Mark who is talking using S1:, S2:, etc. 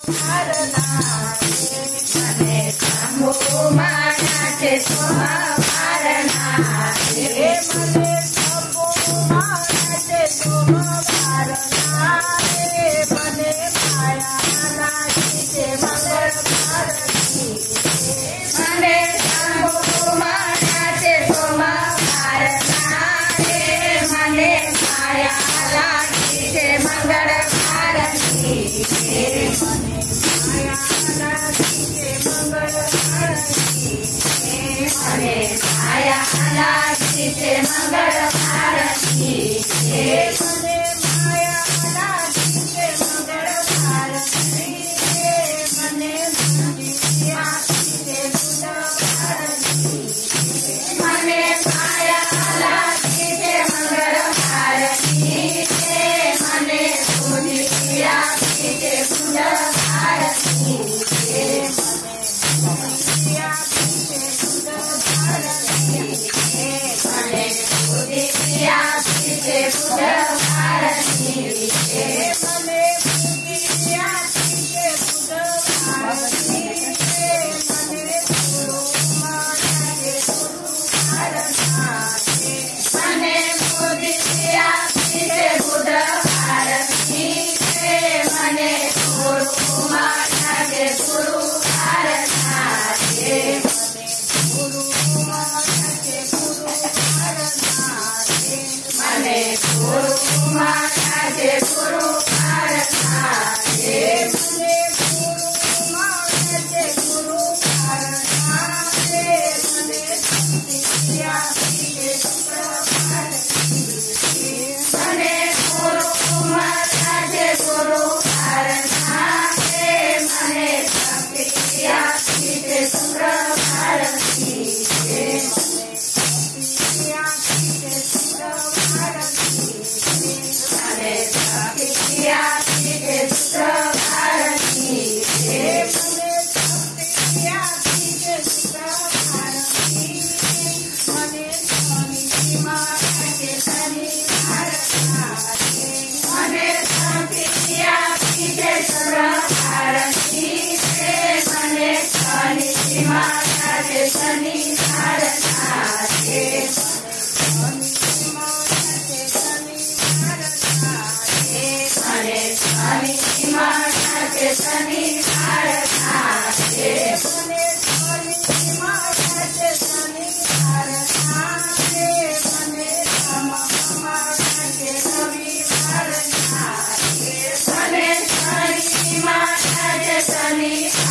S1: મને શંભુ માનાથે સોમવારનાથે મને શંભુ માનાથે સોમવારનાથે મને માયાના જીતે મંગળ ભારતી મને શંભુ માનાથે સોમવારનાથે મને માયાના જીતે મંગળ ભારતી મને માયાના જીતે મંગળ ભારતી મને માયાના જીતે મંગળ ભારતી મને માયા જીતે બુધ ભારતી મને માયાના જીતે મંગળ ભારતી મને સુનિયા જીતે બુધ ભારતી Sunny